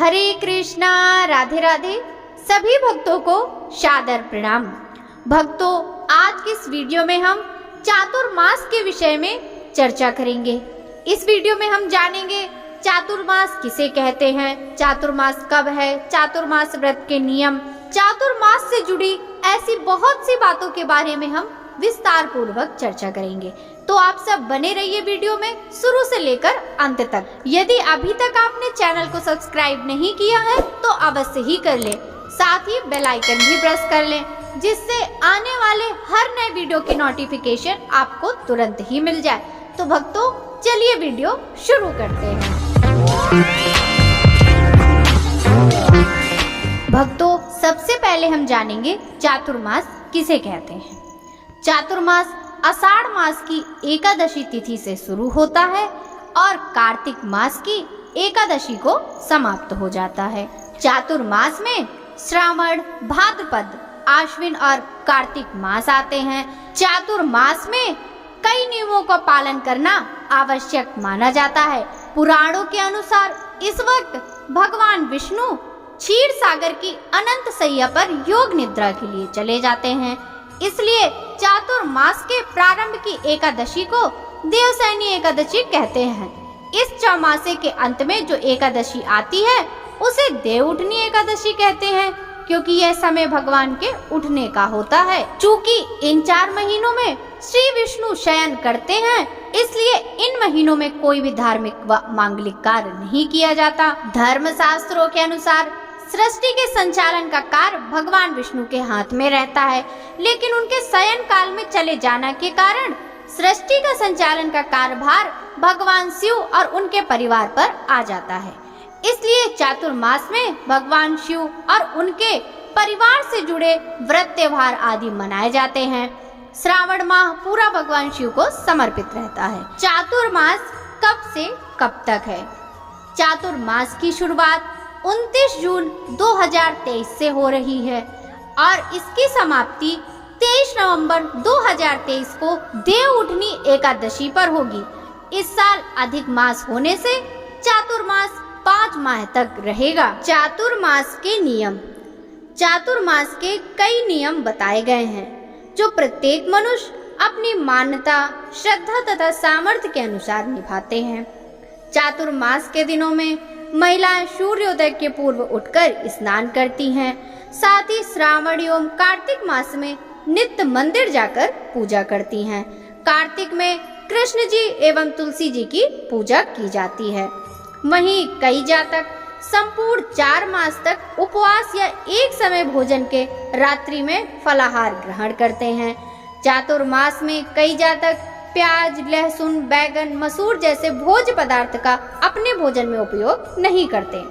हरे कृष्णा, राधे राधे। सभी भक्तों को सादर प्रणाम। भक्तों, आज की इस वीडियो में हम चातुर्मास के विषय में चर्चा करेंगे। इस वीडियो में हम जानेंगे चातुर्मास किसे कहते हैं, चातुर्मास कब है, चातुर्मास व्रत के नियम, चातुर्मास से जुड़ी ऐसी बहुत सी बातों के बारे में हम विस्तार पूर्वक चर्चा करेंगे। तो आप सब बने रहिए वीडियो में शुरू से लेकर अंत तक। यदि अभी तक आपने चैनल को सब्सक्राइब नहीं किया है तो अवश्य ही कर लें, साथ ही बेल आइकन भी प्रेस कर लें, जिससे आने वाले हर नए वीडियो की नोटिफिकेशन आपको तुरंत ही मिल जाए। तो भक्तों, चलिए वीडियो शुरू करते हैं। भक्तों, सबसे पहले हम जानेंगे चातुर्मास किसे कहते हैं। चातुर्मास आषाढ़ मास की एकादशी तिथि से शुरू होता है और कार्तिक मास की एकादशी को समाप्त हो जाता है। चातुर्मास में श्रावण, भाद्रपद, आश्विन और कार्तिक मास आते हैं। चातुर्मास में कई नियमों का पालन करना आवश्यक माना जाता है। पुराणों के अनुसार इस वक्त भगवान विष्णु क्षीर सागर की अनंत शैया पर योग निद्रा के लिए चले जाते हैं। इसलिए चातुर्मास के प्रारंभ की एकादशी को देवशयनी एकादशी कहते हैं। इस चौमासे के अंत में जो एकादशी आती है उसे देवउठनी एकादशी कहते हैं, क्योंकि यह समय भगवान के उठने का होता है। चूँकि इन 4 महीनों में श्री विष्णु शयन करते हैं, इसलिए इन महीनों में कोई भी धार्मिक व मांगलिक कार्य नहीं किया जाता। धर्म शास्त्रों के अनुसार सृष्टि के संचालन का कार्य भगवान विष्णु के हाथ में रहता है, लेकिन उनके शयन काल में चले जाने के कारण सृष्टि का संचालन का कार्यभार भगवान शिव और उनके परिवार पर आ जाता है। इसलिए चातुर्मास में भगवान शिव और उनके परिवार से जुड़े व्रत त्योहार आदि मनाए जाते हैं। श्रावण माह पूरा भगवान शिव को समर्पित रहता है। चातुर्मास कब से कब तक है? चातुर्मास की शुरुआत 29 जून 2023 से हो रही है और इसकी समाप्ति 23 नवंबर 2023 को देवउठनी एकादशी पर होगी। इस साल अधिक मास होने से चातुर्मास 5 माह तक रहेगा। चातुर्मास के नियम। चातुर्मास के कई नियम बताए गए हैं जो प्रत्येक मनुष्य अपनी मान्यता, श्रद्धा तथा सामर्थ्य के अनुसार निभाते हैं। चातुर्मास के दिनों में महिलाएं सूर्योदय के पूर्व उठकर स्नान करती हैं। साथ ही श्रावण एवं कार्तिक मास में नित्य मंदिर जाकर पूजा करती हैं। कार्तिक में कृष्ण जी एवं तुलसी जी की पूजा की जाती है। वहीं कई जातक संपूर्ण 4 मास तक उपवास या एक समय भोजन के रात्रि में फलाहार ग्रहण करते हैं। चातुर्मास में कई जातक प्याज, लहसुन, बैगन, मसूर जैसे भोज्य पदार्थ का अपने भोजन में उपयोग नहीं करते।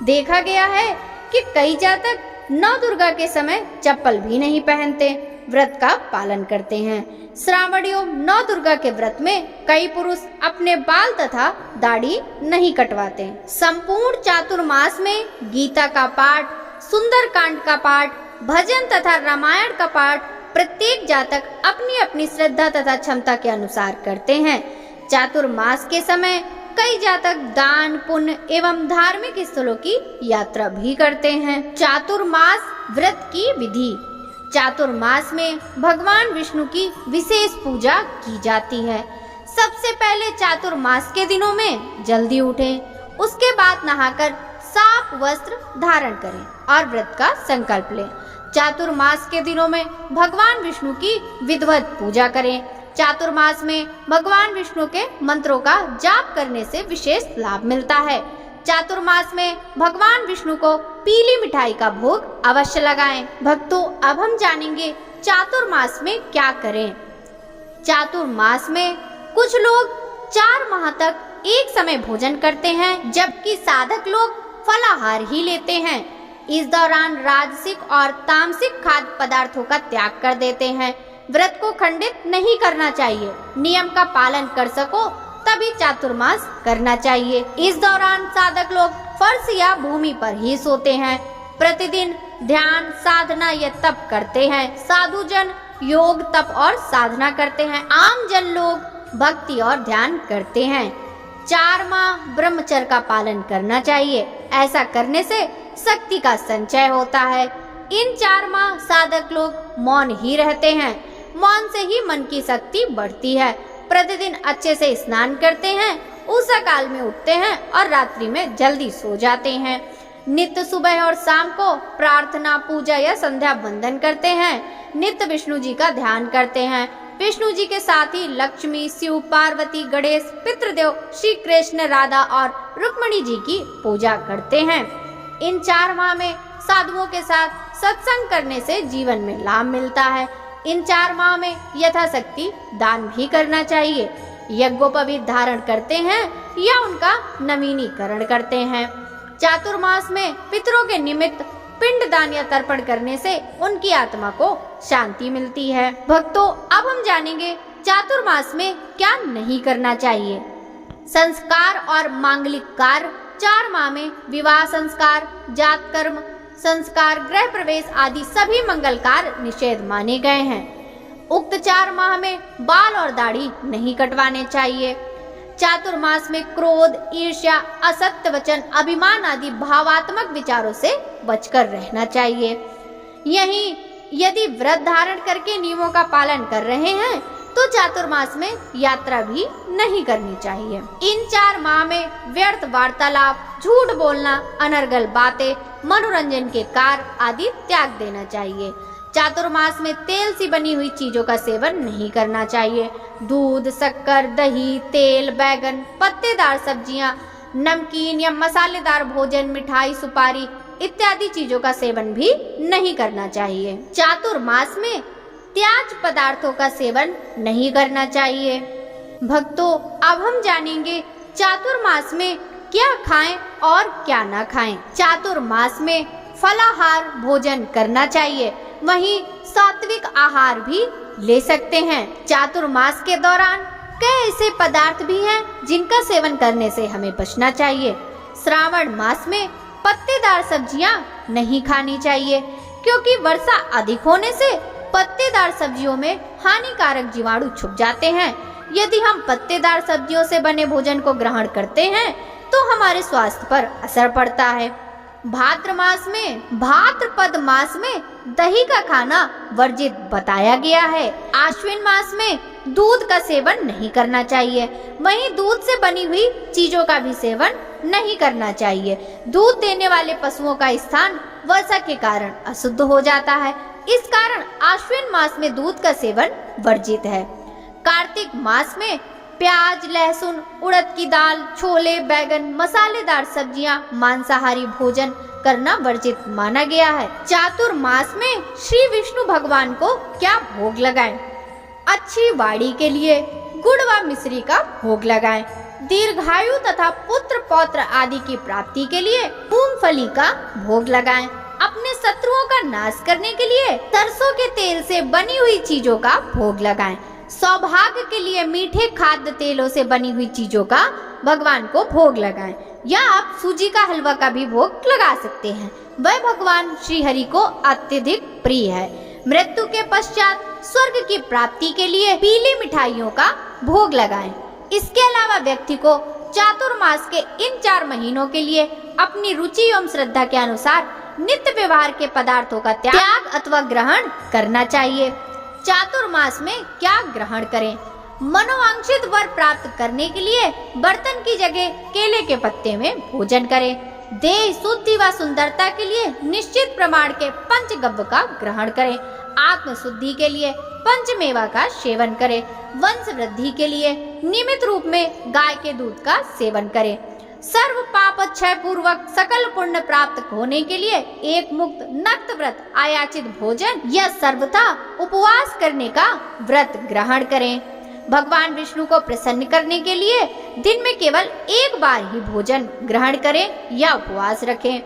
देखा गया है कि कई जातक नौ दुर्गा के समय चप्पल भी नहीं पहनते, व्रत का पालन करते हैं। श्रावण एवं नौ दुर्गा के व्रत में कई पुरुष अपने बाल तथा दाढ़ी नहीं कटवाते। संपूर्ण चातुर्मास में गीता का पाठ, सुंदरकांड का पाठ, भजन तथा रामायण का पाठ प्रत्येक जातक अपनी अपनी श्रद्धा तथा क्षमता के अनुसार करते हैं। चातुर्मास के समय कई जातक दान, पुण्य एवं धार्मिक स्थलों की यात्रा भी करते हैं। चातुर्मास व्रत की विधि। चातुर्मास में भगवान विष्णु की विशेष पूजा की जाती है। सबसे पहले चातुर्मास के दिनों में जल्दी उठें, उसके बाद नहाकर साफ वस्त्र धारण करें और व्रत का संकल्प लें। चातुर्मास के दिनों में भगवान विष्णु की विधिवत पूजा करें। चातुर्मास में भगवान विष्णु के मंत्रों का जाप करने से विशेष लाभ मिलता है। चातुर्मास में भगवान विष्णु को पीली मिठाई का भोग अवश्य लगाएं। भक्तों, अब हम जानेंगे चातुर्मास में क्या करें। चातुर्मास में कुछ लोग 4 माह तक एक समय भोजन करते हैं, जबकि साधक लोग फलाहार ही लेते हैं। इस दौरान राजसिक और तामसिक खाद्य पदार्थों का त्याग कर देते हैं। व्रत को खंडित नहीं करना चाहिए। नियम का पालन कर सको तभी चातुर्मास करना चाहिए। इस दौरान साधक लोग फर्श या भूमि पर ही सोते हैं। प्रतिदिन ध्यान, साधना या तप करते हैं। साधु जन योग, तप और साधना करते हैं। आम जन लोग भक्ति और ध्यान करते हैं। 4 माह ब्रह्मचर्य का पालन करना चाहिए। ऐसा करने से शक्ति का संचय होता है। इन 4 माह साधक लोग मौन ही रहते हैं। मौन से ही मन की शक्ति बढ़ती है। प्रतिदिन अच्छे से स्नान करते हैं, उषा काल में उठते हैं और रात्रि में जल्दी सो जाते हैं। नित्य सुबह और शाम को प्रार्थना, पूजा या संध्या वंदन करते हैं। नित्य विष्णु जी का ध्यान करते हैं। विष्णु जी के साथ ही लक्ष्मी, शिव, पार्वती, गणेश, पितृदेव, श्री कृष्ण, राधा और रुक्मिणी जी की पूजा करते हैं। इन 4 माह में साधुओं के साथ सत्संग करने से जीवन में लाभ मिलता है। इन 4 माह में यथाशक्ति दान भी करना चाहिए। यज्ञोपवीत धारण करते हैं या उनका नवीनीकरण करते हैं। चातुर्मास में पितरों के निमित्त पिंडदान या तर्पण करने से उनकी आत्मा को शांति मिलती है। भक्तों, अब हम जानेंगे चातुर्मास में क्या नहीं करना चाहिए। संस्कार और मांगलिक कार्य 4 माह में विवाह संस्कार, जात कर्म संस्कार, गृह प्रवेश आदि सभी मंगल कार्य निषेध माने गए हैं। उक्त 4 माह में बाल और दाढ़ी नहीं कटवाने चाहिए। चातुर्मास में क्रोध, ईर्ष्या, असत्य वचन, अभिमान आदि भावात्मक विचारों से बचकर रहना चाहिए। यहीं यदि व्रत धारण करके नियमों का पालन कर रहे हैं तो चातुर्मास में यात्रा भी नहीं करनी चाहिए। इन 4 माह में व्यर्थ वार्तालाप, झूठ बोलना, अनर्गल बातें, मनोरंजन के कार्य आदि त्याग देना चाहिए। चातुर्मास में तेल से बनी हुई चीजों का सेवन नहीं करना चाहिए। दूध, शक्कर, दही, तेल, बैगन, पत्तेदार सब्जियां, नमकीन या मसालेदार भोजन, मिठाई, सुपारी इत्यादि चीजों का सेवन भी नहीं करना चाहिए। चातुर्मास में त्याज पदार्थों का सेवन नहीं करना चाहिए। भक्तों, अब हम जानेंगे चातुर्मास में क्या खाएं और क्या ना खाएं। चातुर्मास में फलाहार भोजन करना चाहिए, वहीं सात्विक आहार भी ले सकते हैं। चातुर्मास के दौरान कई ऐसे पदार्थ भी हैं जिनका सेवन करने से हमें बचना चाहिए। श्रावण मास में पत्तेदार सब्जियां नहीं खानी चाहिए, क्योंकि वर्षा अधिक होने से पत्तेदार सब्जियों में हानिकारक जीवाणु छुप जाते हैं। यदि हम पत्तेदार सब्जियों से बने भोजन को ग्रहण करते हैं तो हमारे स्वास्थ्य पर असर पड़ता है। भाद्रपद मास में दही का खाना वर्जित बताया गया है। आश्विन मास में दूध का सेवन नहीं करना चाहिए, वहीं दूध से बनी हुई चीजों का भी सेवन नहीं करना चाहिए। दूध देने वाले पशुओं का स्थान वर्षा के कारण अशुद्ध हो जाता है, इस कारण आश्विन मास में दूध का सेवन वर्जित है। कार्तिक मास में प्याज, लहसुन, उड़द की दाल, छोले, बैगन, मसालेदार सब्जियां, मांसाहारी भोजन करना वर्जित माना गया है। चातुर्मास में श्री विष्णु भगवान को क्या भोग लगाएं? अच्छी वाणी के लिए गुड़ व मिश्री का भोग लगाएं। दीर्घायु तथा पुत्र पौत्र आदि की प्राप्ति के लिए मूंगफली का भोग लगाएं। अपने शत्रुओं का नाश करने के लिए सरसों के तेल से बनी हुई चीजों का भोग लगाएं। सौभाग्य के लिए मीठे खाद्य तेलों से बनी हुई चीजों का भगवान को भोग लगाएं, या आप सूजी का हलवा का भी भोग लगा सकते हैं, वह भगवान श्री हरि को अत्यधिक प्रिय है। मृत्यु के पश्चात स्वर्ग की प्राप्ति के लिए पीली मिठाइयों का भोग लगाएं। इसके अलावा व्यक्ति को चातुर्मास के इन 4 महीनों के लिए अपनी रुचि एवं श्रद्धा के अनुसार नित्य व्यवहार के पदार्थों का त्याग अथवा ग्रहण करना चाहिए। चातुर्मास में क्या ग्रहण करें? मनोवांछित वर प्राप्त करने के लिए बर्तन की जगह केले के पत्ते में भोजन करें। देह शुद्धि व सुंदरता के लिए निश्चित प्रमाण के पंचगव्य का ग्रहण करें। आत्म शुद्धि के लिए पंचमेवा का सेवन करें। वंश वृद्धि के लिए नियमित रूप में गाय के दूध का सेवन करें। सर्व पाप क्षय पूर्वक सकल पुण्य प्राप्त होने के लिए एक मुक्त नक्त व्रत, आयाचित भोजन या सर्वथा उपवास करने का व्रत ग्रहण करें। भगवान विष्णु को प्रसन्न करने के लिए दिन में केवल एक बार ही भोजन ग्रहण करें या उपवास रखें।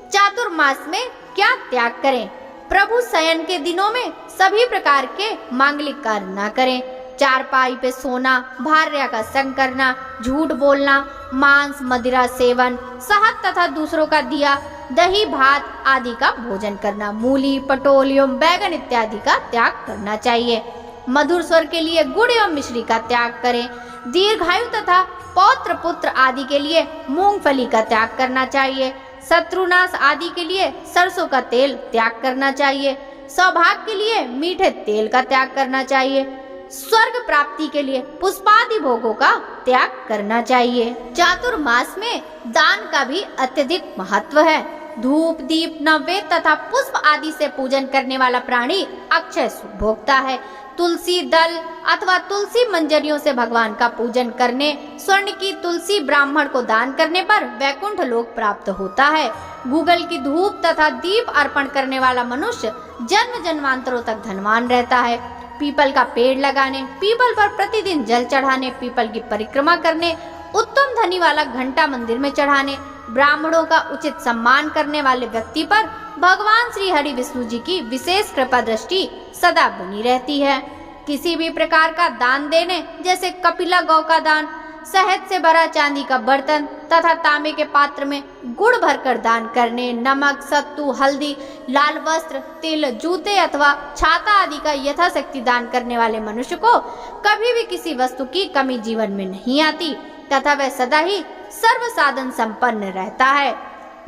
चातुर्मास में क्या त्याग करें? प्रभु शयन के दिनों में सभी प्रकार के मांगलिक कार्य न करें। चारपाई पे सोना, भार्या का संग करना, झूठ बोलना, मांस मदिरा सेवन, शहद तथा दूसरों का दिया, दही भात आदि का भोजन करना, मूली, पटोल एवं बैगन इत्यादि का त्याग करना चाहिए। मधुर स्वर के लिए गुड़ एवं मिश्री का त्याग करें। दीर्घायु तथा पौत्र पुत्र आदि के लिए मूंगफली का त्याग करना चाहिए। शत्रुनाश आदि के लिए सरसों का तेल त्याग करना चाहिए। सौभाग्य के लिए मीठे तेल का त्याग करना चाहिए। स्वर्ग प्राप्ति के लिए पुष्पादि भोगों का त्याग करना चाहिए। चातुर्मास में दान का भी अत्यधिक महत्व है। धूप, दीप, नैवेद्य तथा पुष्प आदि से पूजन करने वाला प्राणी अक्षय सुख भोगता है। तुलसी दल अथवा तुलसी मंजरियों से भगवान का पूजन करने, स्वर्ण की तुलसी ब्राह्मण को दान करने पर वैकुंठ लोक प्राप्त होता है। गूगल की धूप तथा दीप अर्पण करने वाला मनुष्य जन्म जन्मांतरों तक धनवान रहता है। पीपल का पेड़ लगाने, पीपल पर प्रतिदिन जल चढ़ाने, पीपल की परिक्रमा करने, उत्तम ध्वनि वाला घंटा मंदिर में चढ़ाने, ब्राह्मणों का उचित सम्मान करने वाले व्यक्ति पर भगवान श्री हरि विष्णु जी की विशेष कृपा दृष्टि सदा बनी रहती है। किसी भी प्रकार का दान देने, जैसे कपिला गौ का दान, शहद से भरा चांदी का बर्तन तथा तांबे के पात्र में गुड़ भरकर दान करने, नमक, सत्तू, हल्दी, लाल वस्त्र, तिल, जूते अथवा छाता आदि का यथाशक्ति दान करने वाले मनुष्य को कभी भी किसी वस्तु की कमी जीवन में नहीं आती तथा वह सदा ही सर्व साधन संपन्न रहता है।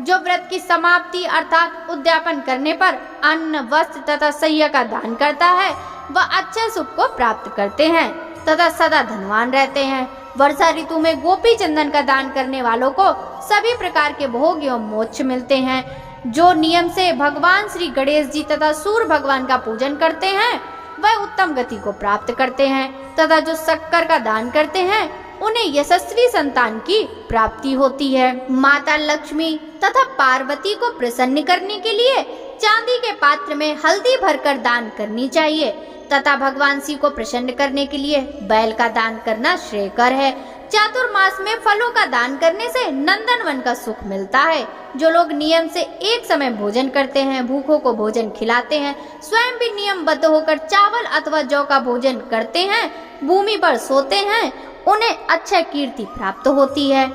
जो व्रत की समाप्ति अर्थात उद्यापन करने पर अन्न, वस्त्र तथा शय्या का दान करता है, वह अच्छे सुख को प्राप्त करते हैं तथा सदा धनवान रहते हैं। वर्षा ऋतु में गोपी चंदन का दान करने वालों को सभी प्रकार के भोग एवं मोक्ष मिलते हैं। जो नियम से भगवान श्री गणेश जी तथा सूर्य भगवान का पूजन करते हैं, वह उत्तम गति को प्राप्त करते हैं तथा जो शक्कर का दान करते हैं, उन्हें यशस्वी संतान की प्राप्ति होती है। माता लक्ष्मी तथा पार्वती को प्रसन्न करने के लिए चांदी के पात्र में हल्दी भरकर दान करनी चाहिए तथा भगवान शिव को प्रसन्न करने के लिए बैल का दान करना श्रेयकर है। चातुर्मास में फलों का दान करने से नंदनवन का सुख मिलता है। जो लोग नियम से एक समय भोजन करते हैं, भूखों को भोजन खिलाते हैं, स्वयं भी नियमबद्ध होकर चावल अथवा जौ का भोजन करते हैं, भूमि पर सोते हैं, उन्हें अच्छी कीर्ति प्राप्त होती है।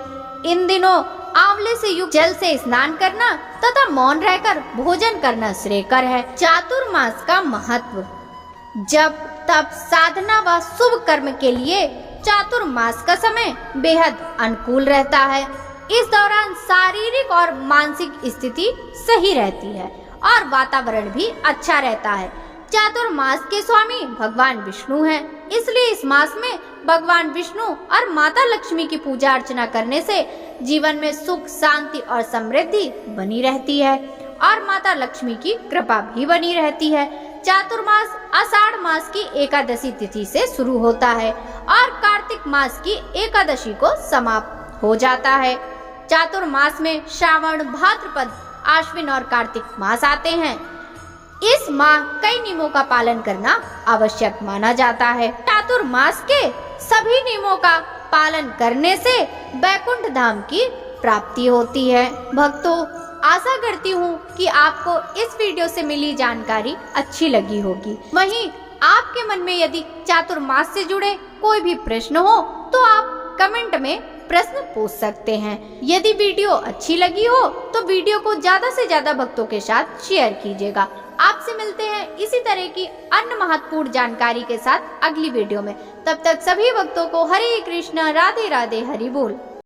इन दिनों आंवले से युक्त जल से स्नान करना तथा मौन रहकर भोजन करना श्रेयकर है। चातुर्मास का महत्व। जब तब साधना व शुभ कर्म के लिए चातुर्मास का समय बेहद अनुकूल रहता है। इस दौरान शारीरिक और मानसिक स्थिति सही रहती है और वातावरण भी अच्छा रहता है। चातुर्मास के स्वामी भगवान विष्णु हैं, इसलिए इस मास में भगवान विष्णु और माता लक्ष्मी की पूजा अर्चना करने से जीवन में सुख, शांति और समृद्धि बनी रहती है और माता लक्ष्मी की कृपा भी बनी रहती है। चातुर्मास आषाढ़ मास की एकादशी तिथि से शुरू होता है और कार्तिक मास की एकादशी को समाप्त हो जाता है। चातुर्मास में श्रावण, भाद्रपद, आश्विन और कार्तिक मास आते हैं। इस माह कई नियमों का पालन करना आवश्यक माना जाता है। चातुर्मास के सभी नियमों का पालन करने से वैकुंठ धाम की प्राप्ति होती है। भक्तों, आशा करती हूँ कि आपको इस वीडियो से मिली जानकारी अच्छी लगी होगी। वहीं आपके मन में यदि चातुर्मास से जुड़े कोई भी प्रश्न हो तो आप कमेंट में प्रश्न पूछ सकते हैं। यदि वीडियो अच्छी लगी हो तो वीडियो को ज्यादा से ज्यादा भक्तों के साथ शेयर कीजिएगा। आपसे मिलते हैं इसी तरह की अन्य महत्वपूर्ण जानकारी के साथ अगली वीडियो में। तब तक सभी भक्तों को हरे कृष्ण, राधे राधे, हरि बोल।